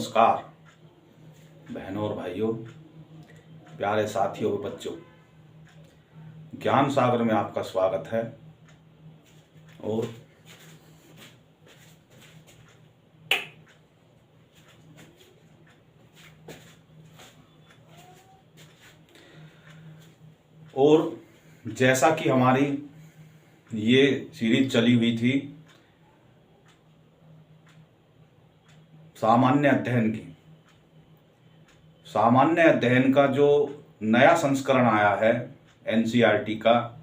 नमस्कार बहनों और भाइयों, प्यारे साथियों और बच्चों। ज्ञान सागर में आपका स्वागत है। और जैसा कि हमारी ये सीरीज चली हुई थी सामान्य अध्ययन का जो नया संस्करण आया है एनसीईआरटी का,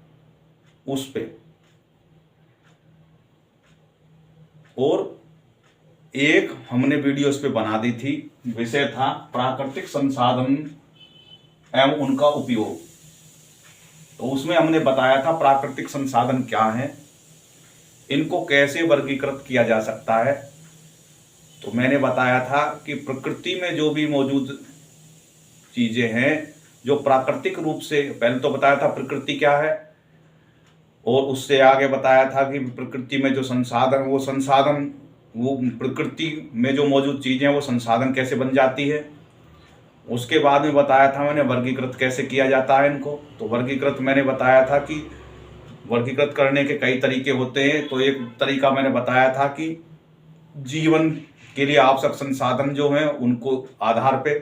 उस पे और एक हमने वीडियो इस पे बना दी थी। विषय था प्राकृतिक संसाधन एवं उनका उपयोग। तो उसमें हमने बताया था प्राकृतिक संसाधन क्या हैं, इनको कैसे वर्गीकृत किया जा सकता है। तो मैंने बताया था कि प्रकृति में जो भी मौजूद चीजें हैं जो प्राकृतिक रूप से, पहले तो बताया था प्रकृति क्या है, और उससे आगे बताया था कि प्रकृति में जो संसाधन, वो प्रकृति में जो मौजूद चीजें हैं वो संसाधन कैसे बन जाती है। उसके बाद में बताया था मैंने वर्गीकृत कैसे किया जाता है इनको। तो वर्गीकृत मैंने बताया था कि वर्गीकृत करने के कई तरीके होते हैं। तो एक तरीका मैंने बताया था कि जीवन के लिए आवश्यक संसाधन जो हैं उनको आधार पे,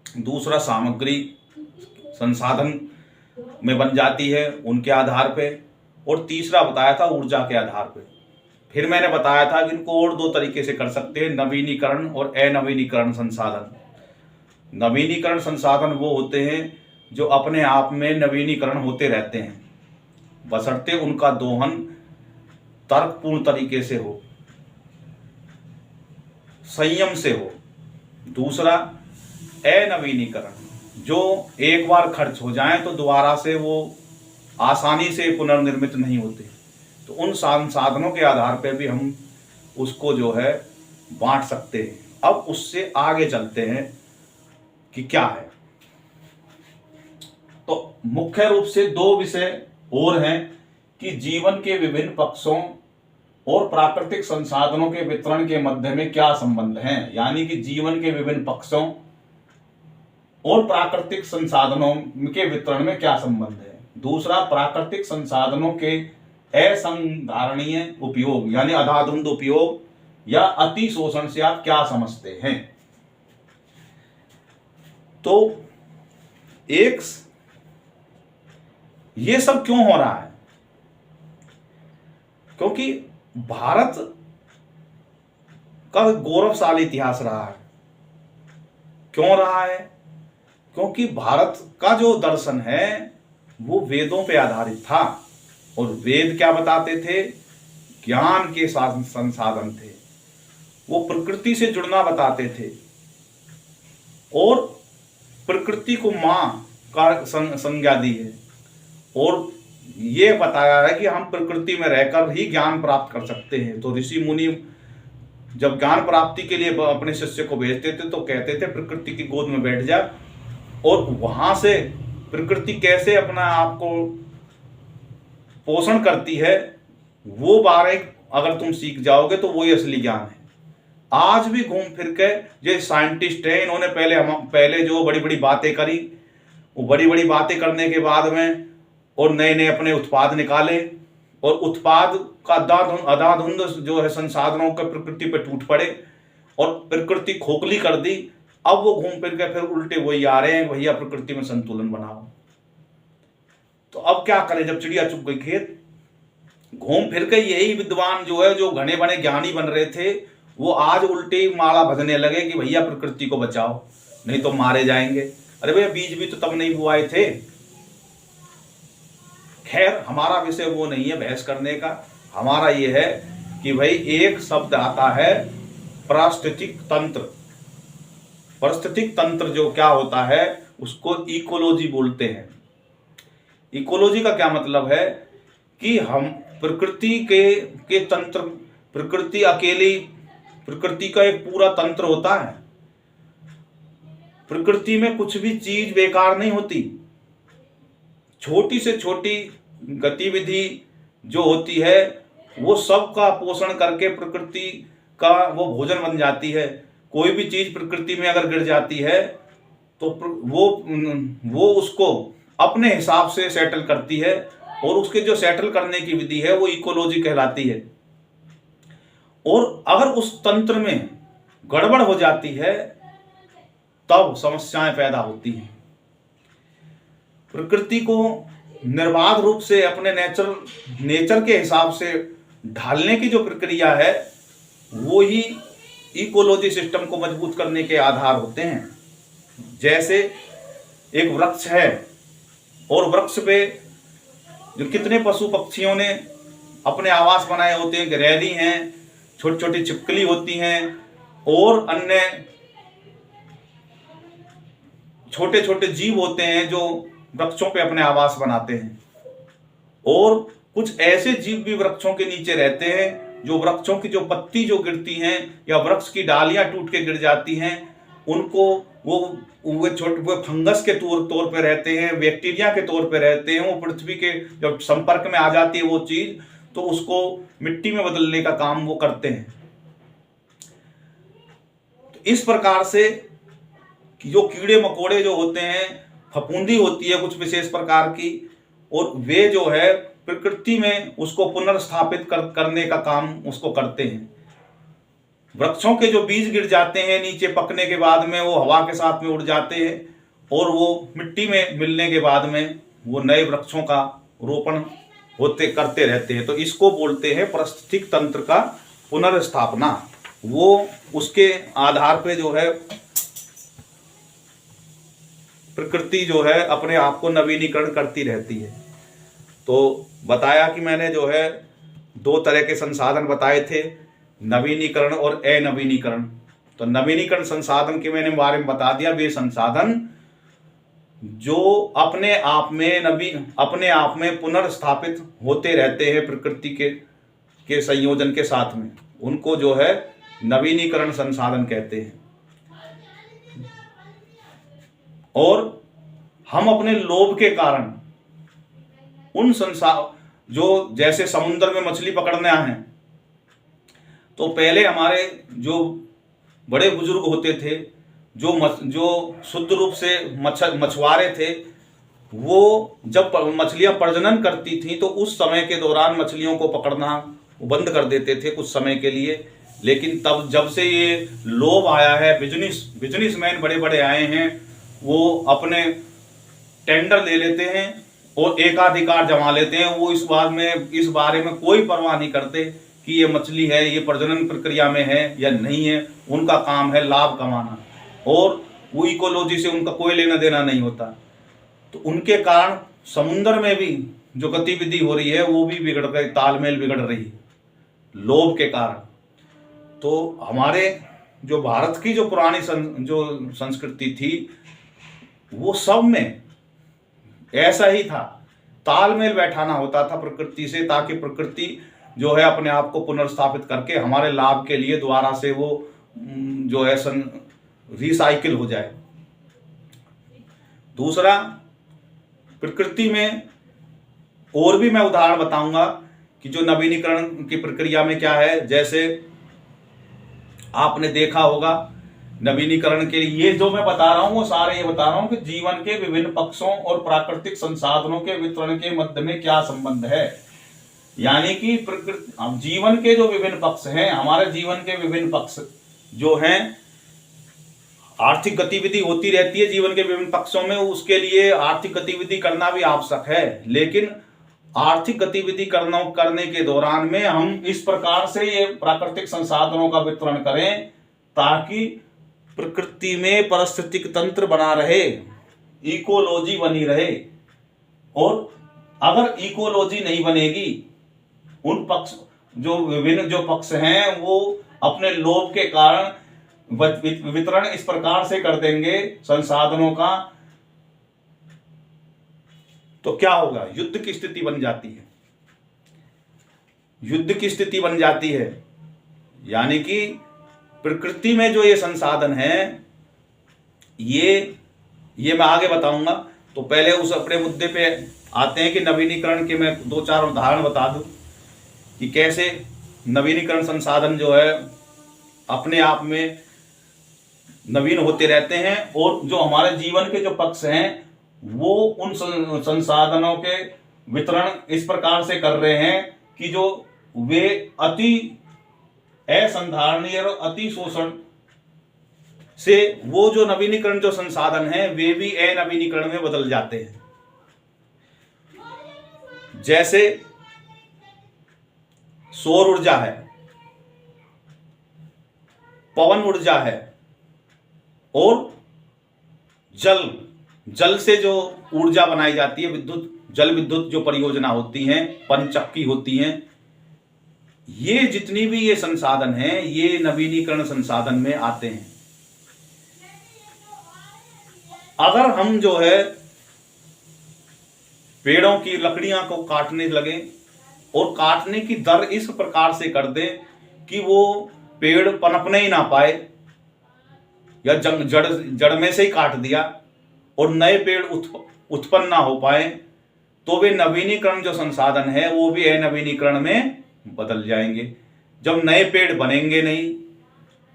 दूसरा सामग्री संसाधन में बन जाती है उनके आधार पे, और तीसरा बताया था ऊर्जा के आधार पे। फिर मैंने बताया था कि इनको और दो तरीके से कर सकते हैं, नवीनीकरण और अनवीनीकरण संसाधन। नवीनीकरण संसाधन वो होते हैं जो अपने आप में नवीनीकरण होते रहते हैं, बशर्ते उनका दोहन तर्कपूर्ण तरीके से हो, संयम से हो। दूसरा अनवीनीकरण, जो एक बार खर्च हो जाएं तो दोबारा से वो आसानी से पुनर्निर्मित नहीं होते। तो उन संसाधनों के आधार पर भी हम उसको जो है बांट सकते हैं। अब उससे आगे चलते हैं कि क्या है। तो मुख्य रूप से दो विषय और हैं कि जीवन के विभिन्न पक्षों और प्राकृतिक संसाधनों के वितरण के मध्य में क्या संबंध है। यानी कि जीवन के विभिन्न पक्षों और प्राकृतिक संसाधनों के वितरण में क्या संबंध है। दूसरा, प्राकृतिक संसाधनों के असंधारणीय उपयोग यानी अंधाधुंध उपयोग या अति शोषण से आप क्या समझते हैं। तो ये सब क्यों हो रहा है? क्योंकि भारत का गौरवशाली इतिहास रहा है। क्यों रहा है? क्योंकि भारत का जो दर्शन है वो वेदों पे आधारित था, और वेद क्या बताते थे? ज्ञान के संसाधन थे। वो प्रकृति से जुड़ना बताते थे और प्रकृति को मां का संज्ञा दी है, और ये बताया है कि हम प्रकृति में रहकर ही ज्ञान प्राप्त कर सकते हैं। तो ऋषि मुनि जब ज्ञान प्राप्ति के लिए अपने शिष्य को भेजते थे तो कहते थे प्रकृति की गोद में बैठ जा, और वहां से प्रकृति कैसे अपना आप को पोषण करती है वो बारे अगर तुम सीख जाओगे तो वही असली ज्ञान है। आज भी घूम फिर के जो साइंटिस्ट है, इन्होंने पहले जो बड़ी बड़ी बातें करी, वो बड़ी बड़ी बातें करने के बाद में और नए नए अपने उत्पाद निकाले, और उत्पाद का अंधाधुंध जो है संसाधनों के प्रकृति पे टूट पड़े और प्रकृति खोखली कर दी। अब वो घूम फिर के फिर उल्टे वही आ रहे हैं, भैया प्रकृति में संतुलन बनाओ। तो अब क्या करें जब चिड़िया चुग गई खेत? घूम फिर के यही विद्वान जो है, जो घने बने ज्ञानी बन रहे थे, वो आज उल्टे माला भजने लगे कि भैया प्रकृति को बचाओ नहीं तो मारे जाएंगे। अरे भैया बीज भी तो तब नहीं बुआए थे। खैर, हमारा विषय वो नहीं है बहस करने का। हमारा ये है कि भाई एक शब्द आता है पारिस्थितिक तंत्र। पारिस्थितिक तंत्र जो क्या होता है उसको इकोलॉजी बोलते हैं। इकोलॉजी का क्या मतलब है कि हम प्रकृति के तंत्र, प्रकृति अकेली, प्रकृति का एक पूरा तंत्र होता है। प्रकृति में कुछ भी चीज बेकार नहीं होती। छोटी से छोटी गतिविधि जो होती है वो सब का पोषण करके प्रकृति का वो भोजन बन जाती है। कोई भी चीज प्रकृति में अगर गिर जाती है तो वो उसको अपने हिसाब से सेटल करती है, और उसके जो सेटल करने की विधि है वो इकोलॉजी कहलाती है। और अगर उस तंत्र में गड़बड़ हो जाती है तब समस्याएं पैदा होती हैं। प्रकृति को निर्बाध रूप से अपने नेचर के हिसाब से ढालने की जो प्रक्रिया है वो ही इकोलॉजी सिस्टम को मजबूत करने के आधार होते हैं। जैसे एक वृक्ष है और वृक्ष पे जो कितने पशु पक्षियों ने अपने आवास बनाए होते हैं, गिरहरी हैं, छोटी छोटी छिपकली होती हैं और अन्य छोटे छोटे जीव होते हैं जो वृक्षों पे अपने आवास बनाते हैं। और कुछ ऐसे जीव भी वृक्षों के नीचे रहते हैं जो वृक्षों की जो पत्ती जो गिरती हैं या वृक्ष की डालियां टूट के गिर जाती हैं उनको वो छोटे फंगस के तौर पे रहते हैं, बैक्टीरिया के तौर पे रहते हैं। वो पृथ्वी के जब संपर्क में आ जाती है वो चीज तो उसको मिट्टी में बदलने का काम वो करते हैं। तो इस प्रकार से जो कीड़े मकोड़े जो होते हैं, फफूंदी होती है कुछ विशेष प्रकार की, और वे जो है प्रकृति में उसको पुनर्स्थापित करने का काम उसको करते हैं। वृक्षों के जो बीज गिर जाते हैं नीचे पकने के बाद में वो हवा के साथ में उड़ जाते हैं और वो मिट्टी में मिलने के बाद में वो नए वृक्षों का रोपण करते रहते हैं। तो इसको बोलते हैं पारिस्थितिक तंत्र का पुनर्स्थापना। वो उसके आधार पे जो है प्रकृति जो है अपने आप को नवीनीकरण करती रहती है। तो बताया कि मैंने जो है दो तरह के संसाधन बताए थे, नवीनीकरण और अनवीनीकरण। तो नवीनीकरण संसाधन के मैंने बारे में बता दिया, वे संसाधन जो अपने आप में पुनर्स्थापित होते रहते हैं प्रकृति के संयोजन के साथ में, उनको जो है नवीनीकरण संसाधन कहते हैं। और हम अपने लोभ के कारण उन जो जैसे समुद्र में मछली पकड़ने आए हैं तो पहले हमारे जो बड़े बुजुर्ग होते थे जो शुद्ध रूप से मछुआरे थे, वो जब मछलियां प्रजनन करती थी तो उस समय के दौरान मछलियों को पकड़ना बंद कर देते थे कुछ समय के लिए। लेकिन तब जब से ये लोभ आया है, बिजनेसमैन बड़े बड़े आए हैं, वो अपने टेंडर ले लेते हैं और एकाधिकार जमा लेते हैं। वो इस बारे में कोई परवाह नहीं करते कि ये मछली है, ये प्रजनन प्रक्रिया में है या नहीं है। उनका काम है लाभ कमाना और वो इकोलॉजी से उनका कोई लेना देना नहीं होता। तो उनके कारण समुद्र में भी जो गतिविधि हो रही है वो भी बिगड़ रही, तालमेल बिगड़ रही है लोभ के कारण। तो हमारे जो भारत की जो पुरानी जो संस्कृति थी वो सब में ऐसा ही था, तालमेल बैठाना होता था प्रकृति से, ताकि प्रकृति जो है अपने आप को पुनर्स्थापित करके हमारे लाभ के लिए दोबारा से वो जो है रिसाइकिल हो जाए। दूसरा, प्रकृति में और भी मैं उदाहरण बताऊंगा कि जो नवीनीकरण की प्रक्रिया में क्या है। जैसे आपने देखा होगा नवीनीकरण के लिए ये जो मैं बता रहा हूं वो सारे ये बता रहा हूं कि जीवन के विभिन्न पक्षों और प्राकृतिक संसाधनों के वितरण के मध्य में क्या संबंध है। यानी कि प्रकृति, अब जीवन के जो विभिन्न पक्ष हैं, हमारे जीवन के विभिन्न पक्ष जो हैं, आर्थिक गतिविधि होती रहती है जीवन के विभिन्न पक्षों में, उसके लिए आर्थिक गतिविधि करना भी आवश्यक है। लेकिन आर्थिक गतिविधि करने के दौरान में हम इस प्रकार से ये प्राकृतिक संसाधनों का वितरण करें ताकि प्रकृति में पारिस्थितिक तंत्र बना रहे, इकोलॉजी बनी रहे। और अगर इकोलॉजी नहीं बनेगी, उन पक्ष जो विभिन्न जो पक्ष हैं वो अपने लोभ के कारण वितरण इस प्रकार से कर देंगे संसाधनों का, तो क्या होगा, युद्ध की स्थिति बन जाती है। युद्ध की स्थिति बन जाती है यानी कि प्रकृति में जो ये संसाधन हैं ये मैं आगे बताऊंगा। तो पहले उस अपने मुद्दे पे आते हैं कि नवीनीकरण के मैं 2-4 उदाहरण बता दूं कि कैसे नवीनीकरण संसाधन जो है अपने आप में नवीन होते रहते हैं, और जो हमारे जीवन के जो पक्ष हैं वो उन संसाधनों के वितरण इस प्रकार से कर रहे हैं कि जो वे अति असंधारणीय और अति शोषण से वो जो नवीनीकरण जो संसाधन है वे भी अनवीनीकरण में बदल जाते हैं। जैसे सौर ऊर्जा है, पवन ऊर्जा है, और जल से जो ऊर्जा बनाई जाती है, जल विद्युत जो परियोजना होती हैं, पनचक्की होती हैं, ये जितनी भी ये संसाधन हैं ये नवीनीकरण संसाधन में आते हैं। अगर हम जो है पेड़ों की लकड़ियां को काटने लगे और काटने की दर इस प्रकार से कर दें कि वो पेड़ पनपने ही ना पाए, या जड़ में से ही काट दिया और नए पेड़ उत्पन्न ना हो पाए, तो वे नवीनीकरण जो संसाधन है वो भी अनवीनीकरण में बदल जाएंगे। जब नए पेड़ बनेंगे नहीं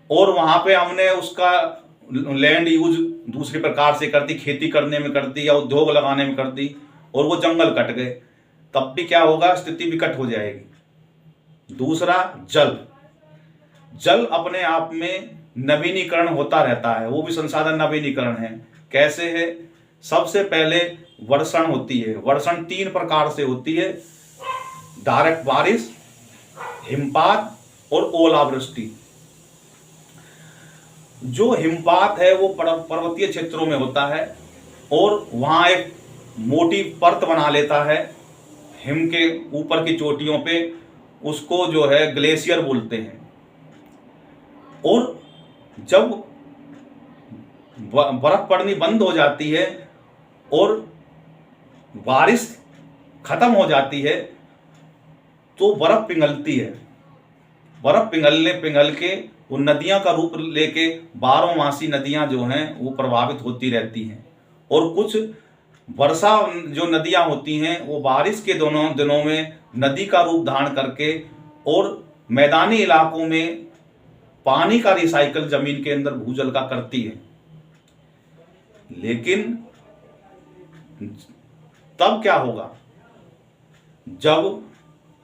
और वहां पे हमने उसका लैंड यूज दूसरे प्रकार से कर दी, खेती करने में कर दी या उद्योग लगाने में कर दी, और वो जंगल कट गए, तब भी क्या होगा, स्थिति विकट हो जाएगी। दूसरा, जल अपने आप में नवीनीकरण होता रहता है, वो भी संसाधन नवीनीकरण है। कैसे है? सबसे पहले वर्षण होती है। वर्षण 3 प्रकार से होती है: डायरेक्ट बारिश, हिमपात और ओलावृष्टि। जो हिमपात है वो पर्वतीय क्षेत्रों में होता है और वहां एक मोटी परत बना लेता है हिम के ऊपर की चोटियों पे, उसको जो है ग्लेशियर बोलते हैं। और जब बर्फ पड़नी बंद हो जाती है और बारिश खत्म हो जाती है तो बर्फ पिघलती है। बर्फ पिघल के वो नदियां का रूप लेके 12 मासी नदियां जो हैं वो प्रभावित होती रहती हैं। और कुछ वर्षा जो नदियां होती हैं वो बारिश के दोनों दिनों में नदी का रूप धारण करके और मैदानी इलाकों में पानी का रिसाइकल जमीन के अंदर भूजल का करती है। लेकिन तब क्या होगा, जब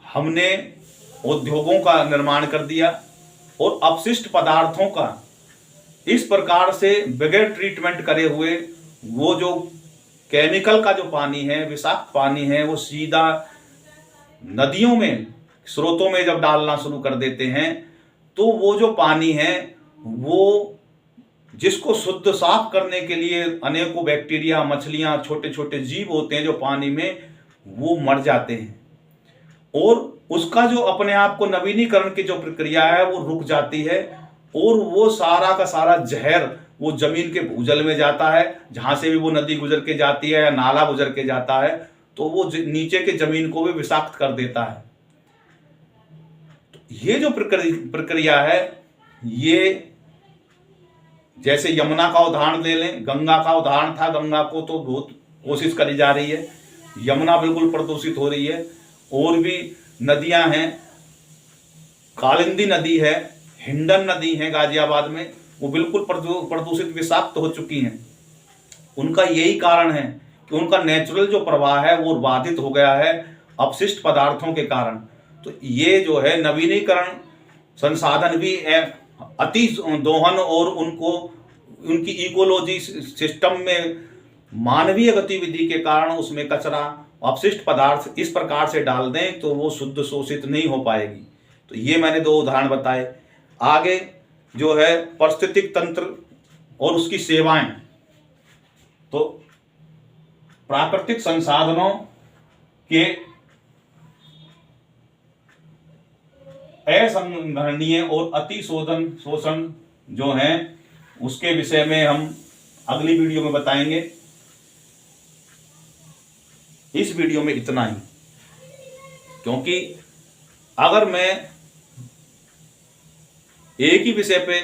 हमने उद्योगों का निर्माण कर दिया और अपशिष्ट पदार्थों का इस प्रकार से बगैर ट्रीटमेंट करे हुए वो जो केमिकल का जो पानी है, विषाक्त पानी है, वो सीधा नदियों में, स्रोतों में जब डालना शुरू कर देते हैं, तो वो जो पानी है वो जिसको शुद्ध साफ करने के लिए अनेकों बैक्टीरिया, मछलियां, छोटे छोटे जीव होते हैं जो पानी में, वो मर जाते हैं और उसका जो अपने आप को नवीनीकरण की जो प्रक्रिया है वो रुक जाती है और वो सारा का सारा जहर वो जमीन के भूजल में जाता है। जहां से भी वो नदी गुजर के जाती है या नाला गुजर के जाता है तो वो नीचे के जमीन को भी विषाक्त कर देता है। तो ये जो प्रक्रिया है, ये जैसे यमुना का उदाहरण ले लें, गंगा का उदाहरण था। गंगा को तो बहुत कोशिश करी जा रही है, यमुना बिल्कुल प्रदूषित हो रही है। और भी नदियां हैं, कालिंदी नदी है, हिंडन नदी है गाजियाबाद में, वो बिल्कुल प्रदूषित, विषाक्त हो चुकी हैं। उनका यही कारण है कि उनका नेचुरल जो प्रवाह है वो बाधित हो गया है अपशिष्ट पदार्थों के कारण। तो ये जो है नवीनीकरण संसाधन भी अति दोहन और उनकी इकोलॉजी सिस्टम में मानवीय गतिविधि के कारण उसमें कचरा, अपशिष्ट पदार्थ इस प्रकार से डाल दें तो वो शुद्ध शोषित नहीं हो पाएगी। तो ये मैंने 2 उदाहरण बताए। आगे जो है पारिस्थितिक तंत्र और उसकी सेवाएं, तो प्राकृतिक संसाधनों के असंग्रहणीय और अति शोषण जो हैं उसके विषय में हम अगली वीडियो में बताएंगे। इस वीडियो में इतना ही, क्योंकि अगर मैं एक ही विषय पे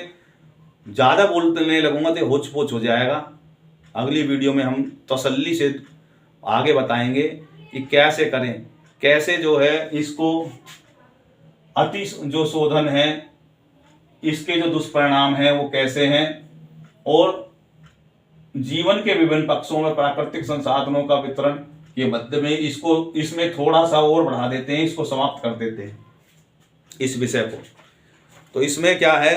ज्यादा बोलने लगूंगा तो होच पोच हो जाएगा। अगली वीडियो में हम तसल्ली से आगे बताएंगे कि कैसे करें, कैसे जो है इसको अति जो शोधन है, इसके जो दुष्परिणाम हैं वो कैसे हैं, और जीवन के विभिन्न पक्षों में प्राकृतिक संसाधनों का वितरण के मध्य में इसमें थोड़ा सा और बढ़ा देते हैं, इसको समाप्त कर देते हैं इस विषय को। तो इसमें क्या है,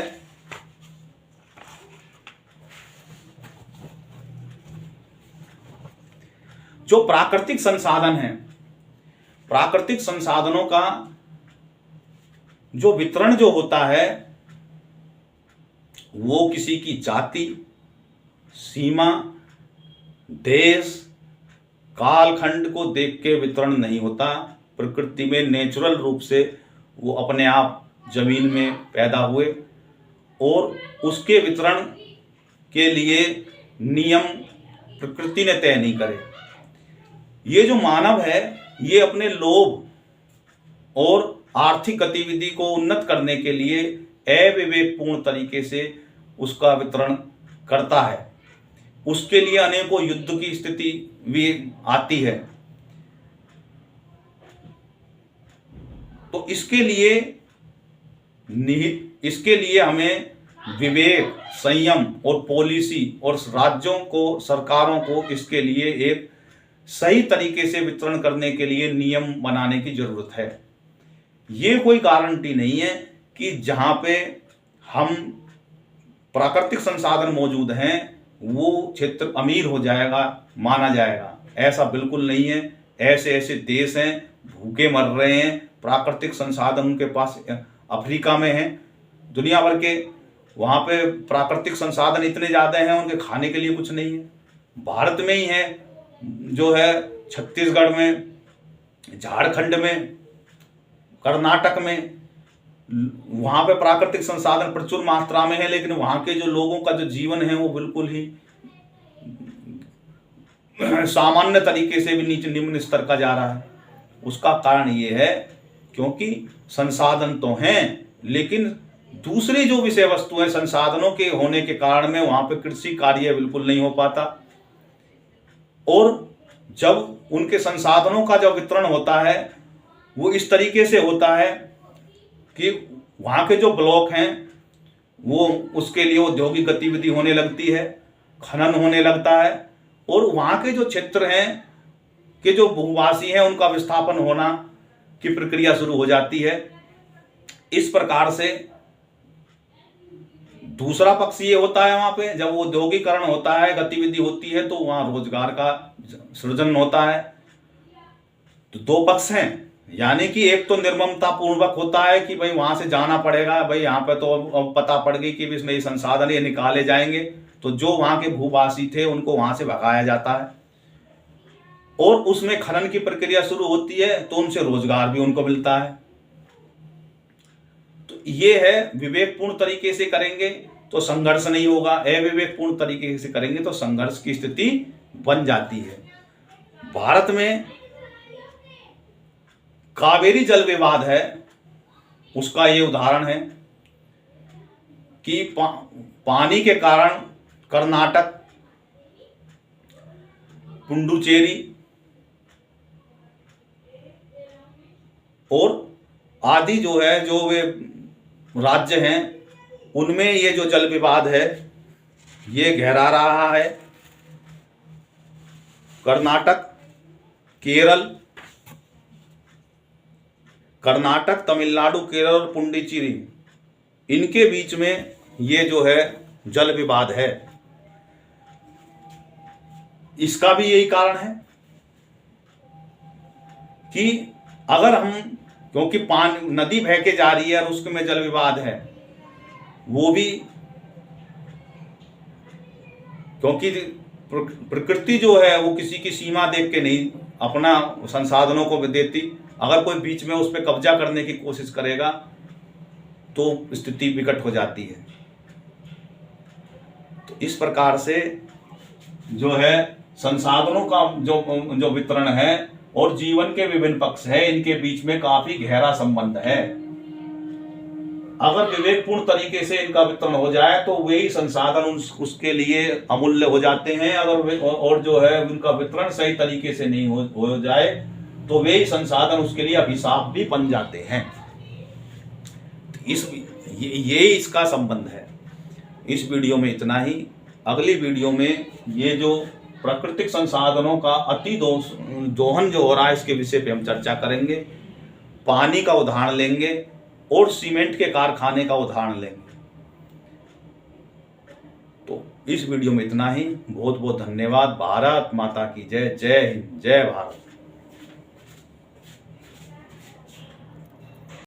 जो प्राकृतिक संसाधन है, प्राकृतिक संसाधनों का जो वितरण जो होता है वो किसी की जाति, सीमा, देश, कालखंड को देख के वितरण नहीं होता। प्रकृति में नेचुरल रूप से वो अपने आप जमीन में पैदा हुए और उसके वितरण के लिए नियम प्रकृति ने तय नहीं करे। ये जो मानव है ये अपने लोभ और आर्थिक गतिविधि को उन्नत करने के लिए अविवेकपूर्ण तरीके से उसका वितरण करता है। उसके लिए अनेकों युद्ध की स्थिति भी आती है। तो इसके लिए हमें विवेक, संयम और पॉलिसी और राज्यों को, सरकारों को इसके लिए एक सही तरीके से वितरण करने के लिए नियम बनाने की जरूरत है। ये कोई गारंटी नहीं है कि जहां पे हम प्राकृतिक संसाधन मौजूद हैं वो क्षेत्र अमीर हो जाएगा, माना जाएगा। ऐसा बिल्कुल नहीं है। ऐसे ऐसे देश हैं भूखे मर रहे हैं, प्राकृतिक संसाधन उनके पास अफ्रीका में है, दुनिया भर के, वहाँ पे प्राकृतिक संसाधन इतने ज़्यादा हैं उनके खाने के लिए कुछ नहीं है। भारत में ही है, जो है छत्तीसगढ़ में, झारखंड में, कर्नाटक में, वहाँ पे प्राकृतिक संसाधन प्रचुर मात्रा में है, लेकिन वहाँ के जो लोगों का जो जीवन है वो बिल्कुल ही सामान्य तरीके से भी नीचे निम्न स्तर का जा रहा है। उसका कारण ये है क्योंकि संसाधन तो हैं लेकिन दूसरी जो विषय वस्तु है संसाधनों के होने के कारण में वहाँ पे कृषि कार्य बिल्कुल नहीं हो पाता। और जब उनके संसाधनों का जब वितरण होता है वो इस तरीके से होता है कि वहाँ के जो ब्लॉक हैं वो उसके लिए औद्योगिक गतिविधि होने लगती है, खनन होने लगता है, और वहाँ के जो क्षेत्र हैं के जो भूवासी हैं उनका विस्थापन होना की प्रक्रिया शुरू हो जाती है। इस प्रकार से दूसरा पक्ष ये होता है, वहाँ पे जब औद्योगिकरण होता है, गतिविधि होती है, तो वहाँ रोजगार का सृजन होता है। तो दो पक्ष हैं, यानी कि एक तो निर्ममता पूर्वक होता है कि भाई वहां से जाना पड़ेगा, भाई यहाँ पे तो अब पता पड़ गई कि इसमें ये संसाधन ये निकाले जाएंगे, तो जो वहां के भूवासी थे उनको वहां से भगाया जाता है और उसमें खनन की प्रक्रिया शुरू होती है, तो उनसे रोजगार भी उनको मिलता है। तो ये है, विवेकपूर्ण तरीके से करेंगे तो संघर्ष नहीं होगा, अविवेकपूर्ण तरीके से करेंगे तो संघर्ष की स्थिति बन जाती है। भारत में कावेरी जल विवाद है, उसका ये उदाहरण है कि पानी के कारण कर्नाटक, पुडुचेरी और आदि जो है, जो वे राज्य हैं, उनमें ये जो जल विवाद है ये गहरा रहा है। कर्नाटक, तमिलनाडु, केरल और पुडुचेरी, इनके बीच में ये जो है जल विवाद है। इसका भी यही कारण है कि अगर हम, क्योंकि पानी, नदी बह के जा रही है और उसके में जल विवाद है, वो भी क्योंकि प्रकृति जो है वो किसी की सीमा देख के नहीं अपना संसाधनों को देती। अगर कोई बीच में उस पर कब्जा करने की कोशिश करेगा तो स्थिति विकट हो जाती है। तो इस प्रकार से जो है संसाधनों का जो वितरण है और जीवन के विभिन्न पक्ष है, इनके बीच में काफी गहरा संबंध है। अगर विवेकपूर्ण तरीके से इनका वितरण हो जाए तो वही संसाधन उसके लिए अमूल्य हो जाते हैं। अगर और जो है उनका वितरण सही तरीके से नहीं हो जाए तो वे संसाधन उसके लिए अभिशाप भी बन जाते हैं। ये इसका संबंध है। इस वीडियो में इतना ही। अगली वीडियो में ये जो प्राकृतिक संसाधनों का अति दोहन जो हो रहा है इसके विषय पे हम चर्चा करेंगे, पानी का उदाहरण लेंगे और सीमेंट के कारखाने का उदाहरण लेंगे। तो इस वीडियो में इतना ही। बहुत बहुत धन्यवाद। भारत माता की जय। जय हिंद, जय भारत।